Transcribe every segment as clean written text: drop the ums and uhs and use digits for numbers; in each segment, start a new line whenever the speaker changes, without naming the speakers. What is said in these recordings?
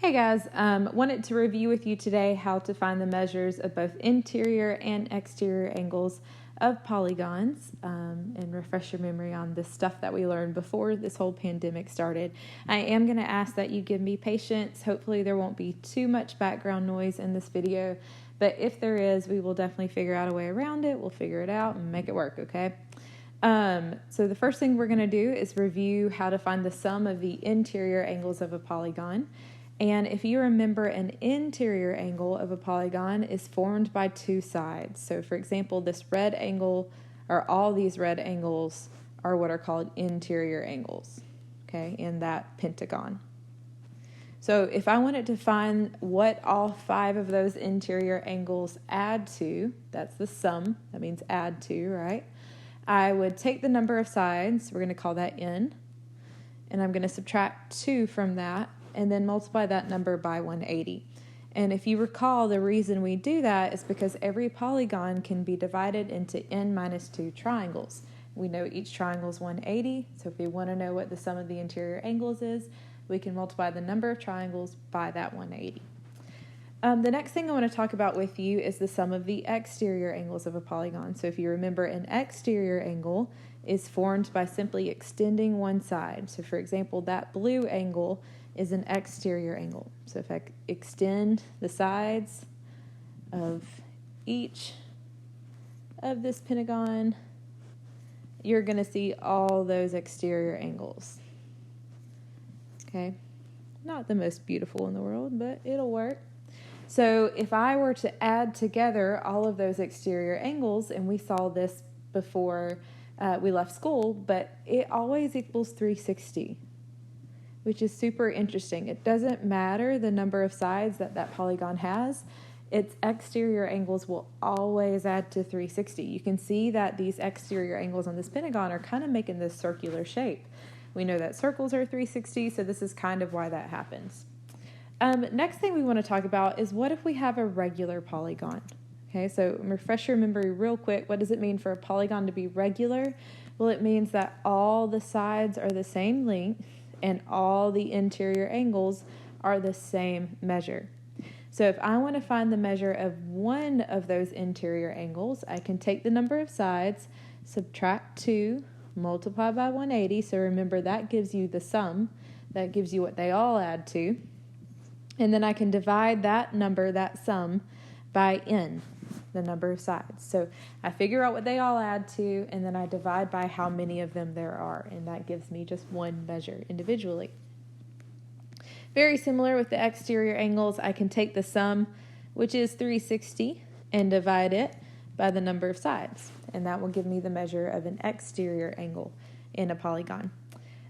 Hey guys, wanted to review with you today how to find the measures of both interior and exterior angles of polygons and refresh your memory on the stuff that we learned before this whole pandemic started. I am going to ask that you give me patience. Hopefully there won't be too much background noise in this video, but if there is, we will definitely figure out a way around it. We'll figure it out and make it work, okay? So the first thing we're going to do is review how to find the sum of the interior angles of a polygon. And if you remember, an interior angle of a polygon is formed by two sides. So for example, this red angle, or all these red angles, are what are called interior angles, okay, in that pentagon. So if I wanted to find what all five of those interior angles add to, that's the sum, that means add to, right? I would take the number of sides, we're going to call that n, and I'm going to subtract 2 from that, and then multiply that number by 180. And if you recall, the reason we do that is because every polygon can be divided into n minus 2 triangles. We know each triangle is 180, so if we want to know what the sum of the interior angles is, we can multiply the number of triangles by that 180. The next thing I want to talk about with you is the sum of the exterior angles of a polygon. So if you remember, an exterior angle is formed by simply extending one side. So for example, that blue angle is an exterior angle. So if I extend the sides of each of this pentagon, you're going to see all those exterior angles. Okay, not the most beautiful in the world, but it'll work. So if I were to add together all of those exterior angles, and we saw this before we left school, but it always equals 360. Which is super interesting. It doesn't matter the number of sides that polygon has. Its exterior angles will always add to 360. You can see that these exterior angles on this pentagon are kind of making this circular shape. We know that circles are 360, so this is kind of why that happens. Next thing we want to talk about is what if we have a regular polygon? Okay, so refresh your memory real quick. What does it mean for a polygon to be regular? Well, it means that all the sides are the same length and all the interior angles are the same measure. So if I want to find the measure of one of those interior angles, I can take the number of sides, subtract 2, multiply by 180. So remember, that gives you the sum. That gives you what they all add to. And then I can divide that number, that sum, by n, the number of sides. So I figure out what they all add to, and then I divide by how many of them there are, and that gives me just one measure individually. Very similar with the exterior angles, I can take the sum, which is 360, and divide it by the number of sides, and that will give me the measure of an exterior angle in a polygon.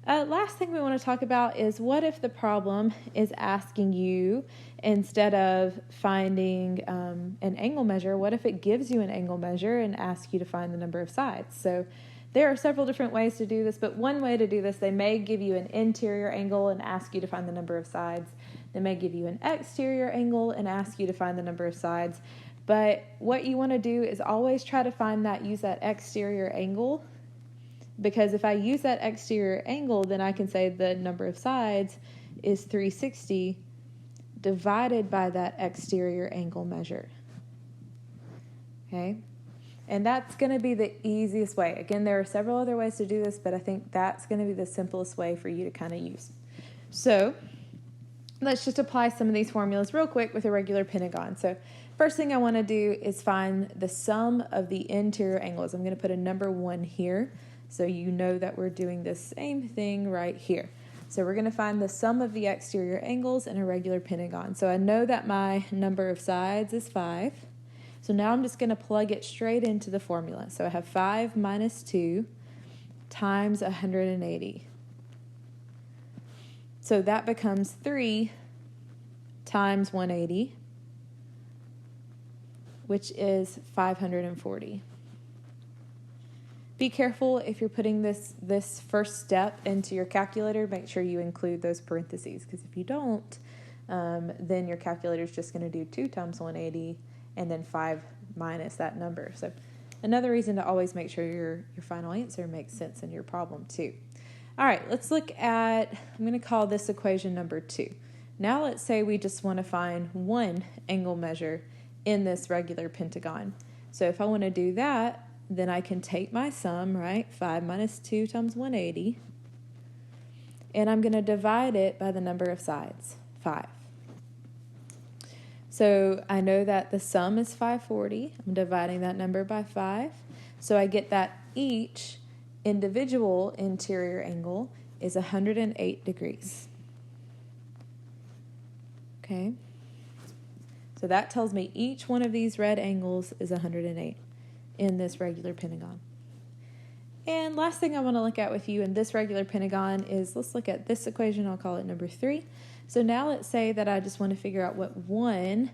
Last thing we want to talk about is what if the problem is asking you, instead of finding an angle measure, what if it gives you an angle measure and asks you to find the number of sides? So there are several different ways to do this, but one way to do this, they may give you an interior angle and ask you to find the number of sides. They may give you an exterior angle and ask you to find the number of sides. But what you want to do is always try to use that exterior angle, because if I use that exterior angle, then I can say the number of sides is 360 divided by that exterior angle measure. Okay? And that's going to be the easiest way. Again, there are several other ways to do this, but I think that's going to be the simplest way for you to kind of use. So let's just apply some of these formulas real quick with a regular pentagon. So first thing I want to do is find the sum of the interior angles. I'm going to put a number 1 here, so you know that we're doing the same thing right here. So we're going to find the sum of the exterior angles in a regular pentagon. So I know that my number of sides is 5. So now I'm just going to plug it straight into the formula. So I have 5 minus 2 times 180. So that becomes 3 times 180, which is 540. Be careful if you're putting this first step into your calculator. Make sure you include those parentheses, because if you don't, then your calculator is just going to do 2 times 180 and then 5 minus that number. So another reason to always make sure your final answer makes sense in your problem too. All right, let's look at, I'm going to call this equation number 2. Now let's say we just want to find one angle measure in this regular pentagon. So if I want to do that, then I can take my sum, right? 5 minus 2 times 180. And I'm going to divide it by the number of sides, 5. So I know that the sum is 540. I'm dividing that number by 5. So I get that each individual interior angle is 108 degrees. Okay? So that tells me each one of these red angles is 108 in this regular pentagon. And last thing I want to look at with you in this regular pentagon is, let's look at this equation. I'll call it number 3. So now let's say that I just want to figure out what one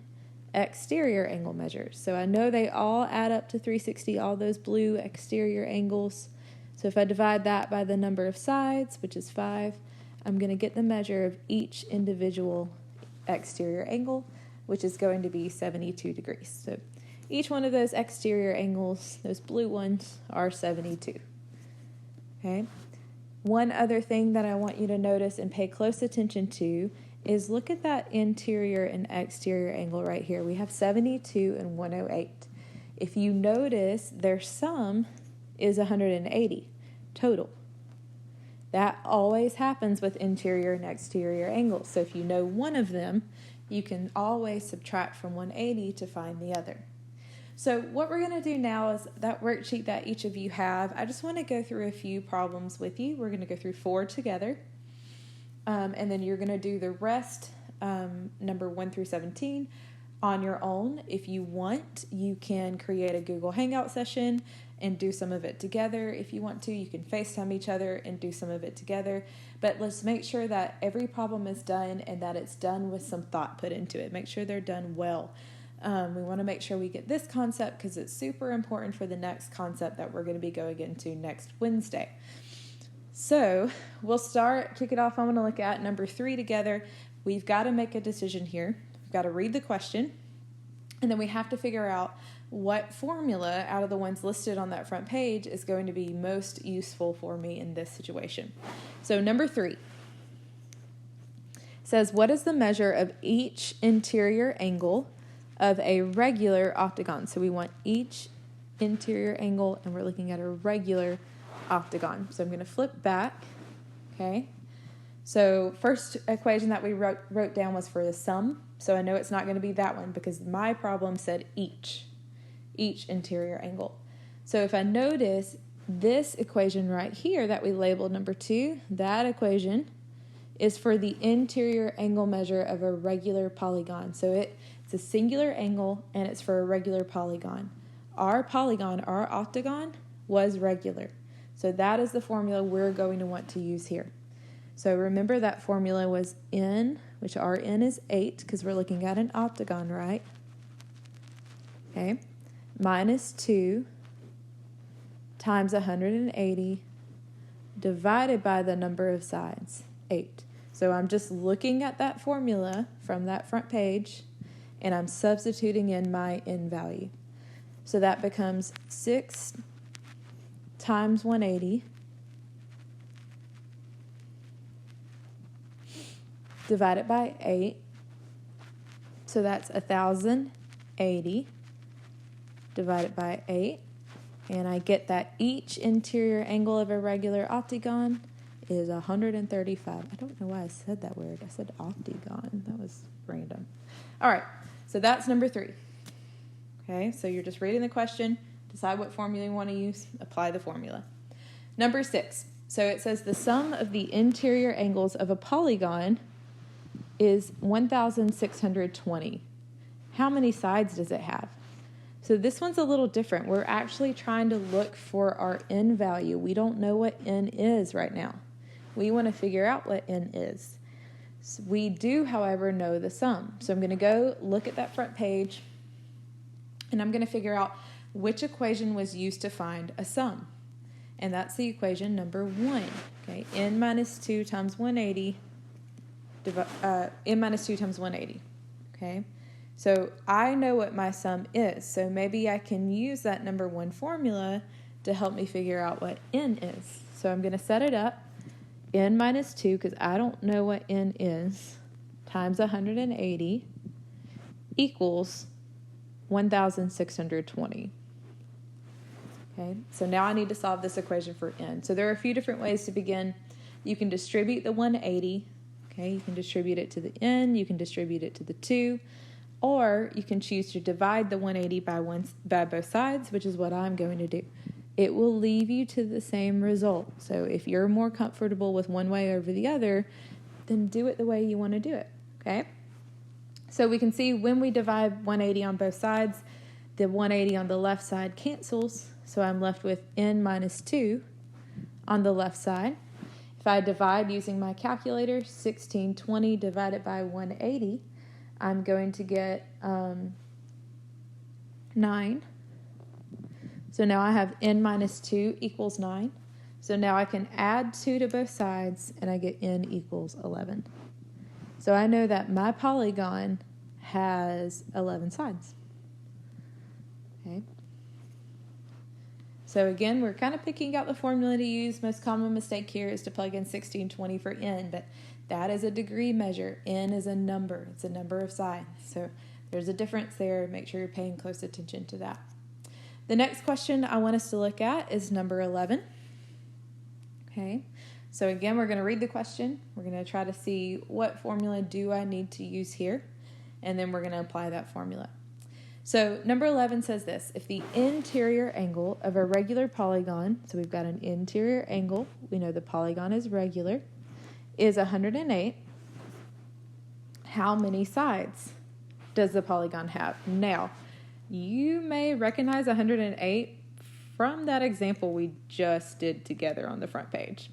exterior angle measures. So I know they all add up to 360, all those blue exterior angles. So if I divide that by the number of sides, which is 5, I'm going to get the measure of each individual exterior angle, which is going to be 72 degrees. So each one of those exterior angles, those blue ones, are 72. Okay. One other thing that I want you to notice and pay close attention to is look at that interior and exterior angle right here. We have 72 and 108. If you notice, their sum is 180 total. That always happens with interior and exterior angles. So if you know one of them, you can always subtract from 180 to find the other. So what we're going to do now is that worksheet that each of you have, I just want to go through a few problems with you. We're going to go through 4 together. And then you're going to do the rest, number 1 through 17, on your own. If you want, you can create a Google Hangout session and do some of it together. If you want to, you can FaceTime each other and do some of it together. But let's make sure that every problem is done and that it's done with some thought put into it. Make sure they're done well. We want to make sure we get this concept because it's super important for the next concept that we're going to be going into next Wednesday. So we'll kick it off. I'm going to look at number 3 together. We've got to make a decision here. We've got to read the question, and then we have to figure out what formula out of the ones listed on that front page is going to be most useful for me in this situation. So number 3 says, what is the measure of each interior angle of a regular octagon? So we want each interior angle, and we're looking at a regular octagon. So I'm going to flip back. Okay. So first equation that we wrote down was for the sum. So I know it's not going to be that one because my problem said each interior angle. So if I notice this equation right here that we labeled number 2, that equation is for the interior angle measure of a regular polygon. So it's a singular angle and it's for a regular polygon. Our polygon, our octagon, was regular. So that is the formula we're going to want to use here. So remember that formula was n, which our n is 8 because we're looking at an octagon, right? Okay. Minus 2 times 180 divided by the number of sides, 8. So I'm just looking at that formula from that front page and I'm substituting in my n value. So that becomes 6 times 180 divided by 8. So that's 1,080 divided by 8. And I get that each interior angle of a regular octagon is 135. I don't know why I said that word. I said octagon. That was random. All right, so that's number 3. Okay, so you're just reading the question, decide what formula you want to use, apply the formula. Number 6, so it says the sum of the interior angles of a polygon is 1,620. How many sides does it have? So this one's a little different. We're actually trying to look for our n value. We don't know what n is right now. We want to figure out what n is. So we do, however, know the sum. So I'm going to go look at that front page, and I'm going to figure out which equation was used to find a sum. And that's the equation number 1. Okay, n minus 2 times 180, n minus 2 times 180. Okay, so I know what my sum is. So maybe I can use that number 1 formula to help me figure out what n is. So I'm going to set it up. N minus 2, because I don't know what n is, times 180 equals 1,620. Okay, so now I need to solve this equation for n. So there are a few different ways to begin. You can distribute the 180. Okay, you can distribute it to the n, you can distribute it to the 2, or you can choose to divide the 180 by both sides, which is what I'm going to do. It will leave you to the same result. So if you're more comfortable with one way over the other, then do it the way you want to do it. Okay? So we can see when we divide 180 on both sides, the 180 on the left side cancels, so I'm left with n minus 2 on the left side. If I divide using my calculator, 1620 divided by 180, I'm going to get 9. So now I have n minus 2 equals 9. So now I can add 2 to both sides, and I get n equals 11. So I know that my polygon has 11 sides. Okay. So again, we're kind of picking out the formula to use. Most common mistake here is to plug in 1620 for n, but that is a degree measure. N is a number. It's a number of sides. So there's a difference there. Make sure you're paying close attention to that. The next question I want us to look at is number 11. Okay. So again, we're going to read the question. We're going to try to see what formula do I need to use here, and then we're going to apply that formula. So number 11 says this: if the interior angle of a regular polygon, so we've got an interior angle, we know the polygon is regular, is 108, how many sides does the polygon have? Now, you may recognize 108 from that example we just did together on the front page.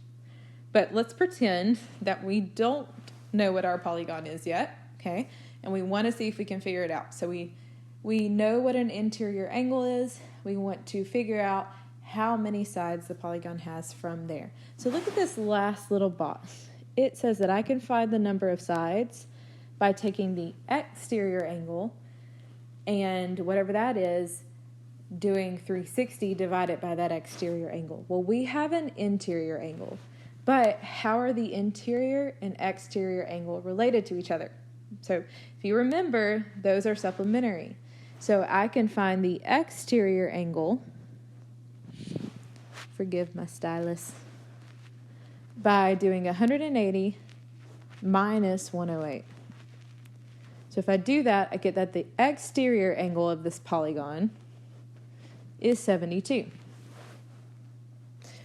But let's pretend that we don't know what our polygon is yet, okay? And we want to see if we can figure it out. So we know what an interior angle is. We want to figure out how many sides the polygon has from there. So look at this last little box. It says that I can find the number of sides by taking the exterior angle and whatever that is, doing 360 divided by that exterior angle. Well, we have an interior angle, but how are the interior and exterior angle related to each other? So if you remember, those are supplementary. So I can find the exterior angle, forgive my stylus, by doing 180 minus 108. So if I do that, I get that the exterior angle of this polygon is 72.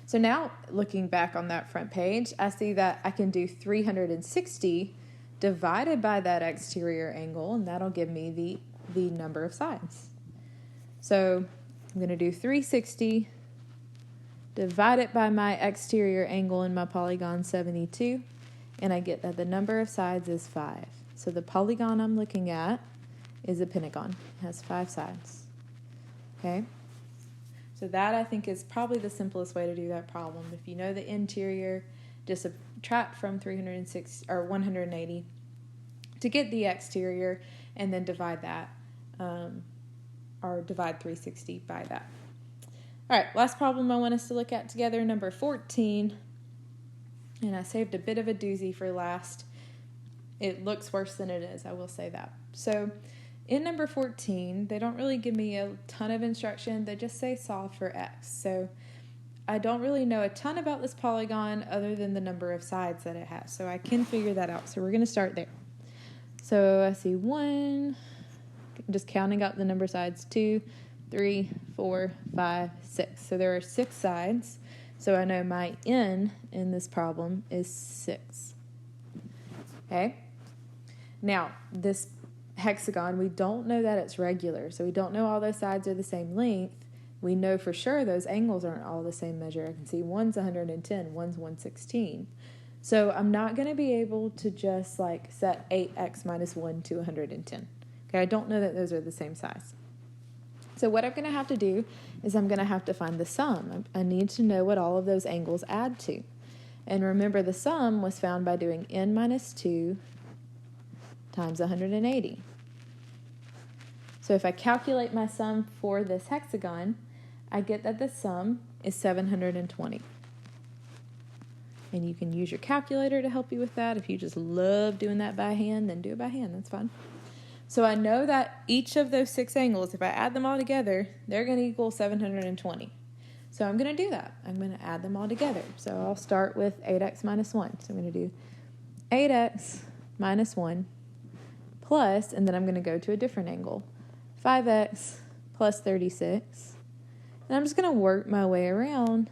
So now, looking back on that front page, I see that I can do 360 divided by that exterior angle, and that'll give me the number of sides. So I'm going to do 360 divided by my exterior angle in my polygon 72, and I get that the number of sides is 5. So the polygon I'm looking at is a pentagon. It has 5 sides. Okay? So that, I think, is probably the simplest way to do that problem. If you know the interior, just subtract from 360 or 180 to get the exterior, and then divide that, or divide 360 by that. All right, last problem I want us to look at together, number 14. And I saved a bit of a doozy for last. It looks worse than it is, I will say that. So in number 14, they don't really give me a ton of instruction. They just say solve for x. So I don't really know a ton about this polygon other than the number of sides that it has. So I can figure that out. So we're going to start there. So I see 1, just counting up the number of sides, 2, 3, 4, 5, 6. So there are 6 sides. So I know my n in this problem is 6. Okay? Now, this hexagon, we don't know that it's regular. So we don't know all those sides are the same length. We know for sure those angles aren't all the same measure. I can see one's 110, one's 116. So I'm not going to be able to just like set 8x minus 1 to 110. Okay, I don't know that those are the same size. So what I'm going to have to do is I'm going to have to find the sum. I need to know what all of those angles add to. And remember, the sum was found by doing n minus 2 times 180. So if I calculate my sum for this hexagon, I get that the sum is 720. And you can use your calculator to help you with that. If you just love doing that by hand, then do it by hand. That's fine. So I know that each of those 6 angles, if I add them all together, they're going to equal 720. So I'm going to do that. I'm going to add them all together. So I'll start with 8x minus 1. So I'm going to do 8x minus 1 plus, and then I'm going to go to a different angle, 5x plus 36. And I'm just going to work my way around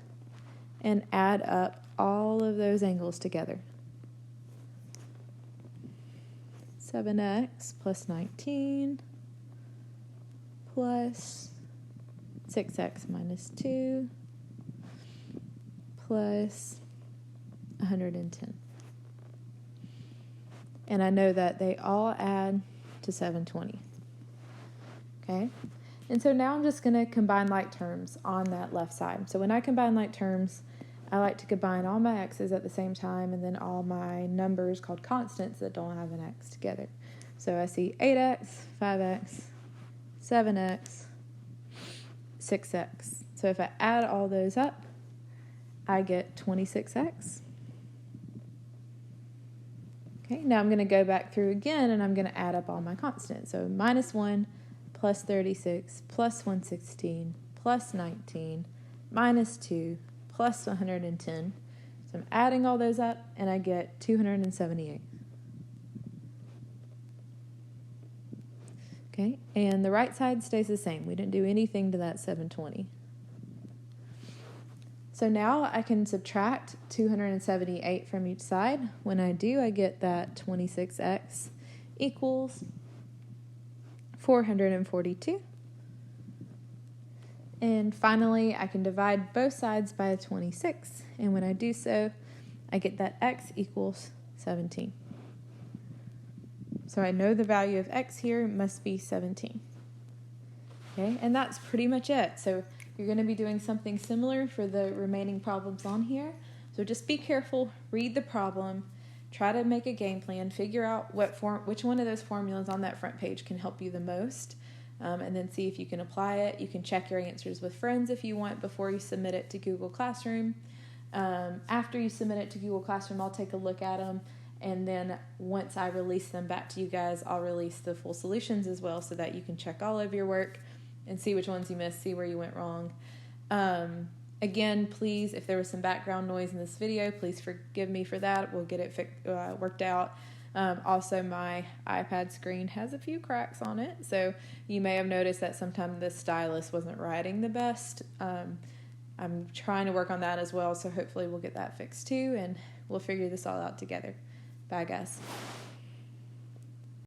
and add up all of those angles together. 7x plus 19 plus 6x minus 2 plus 110. And I know that they all add to 720. Okay? And so now I'm just going to combine like terms on that left side. So when I combine like terms, I like to combine all my x's at the same time and then all my numbers called constants that don't have an x together. So I see 8x, 5x, 7x, 6x. So if I add all those up, I get 26x. Okay, now I'm going to go back through again and I'm going to add up all my constants. So minus 1 plus 36 plus 116 plus 19 minus 2 plus 110. So I'm adding all those up and I get 278. Okay, and the right side stays the same. We didn't do anything to that 720. So now I can subtract 278 from each side. When I do, I get that 26x equals 442. And finally, I can divide both sides by 26. And when I do so, I get that x equals 17. So I know the value of x here must be 17. Okay, and that's pretty much it. So you're going to be doing something similar for the remaining problems on here. So just be careful, read the problem, try to make a game plan, figure out which one of those formulas on that front page can help you the most, and then see if you can apply it. You can check your answers with friends if you want before you submit it to Google Classroom. After you submit it to Google Classroom, I'll take a look at them, and then once I release them back to you guys, I'll release the full solutions as well so that you can check all of your work and see which ones you missed, see where you went wrong. Again, please, if there was some background noise in this video, please forgive me for that. We'll get it worked out. Also, my iPad screen has a few cracks on it, so you may have noticed that sometimes the stylus wasn't writing the best. I'm trying to work on that as well, so hopefully we'll get that fixed too, and we'll figure this all out together. Bye, guys.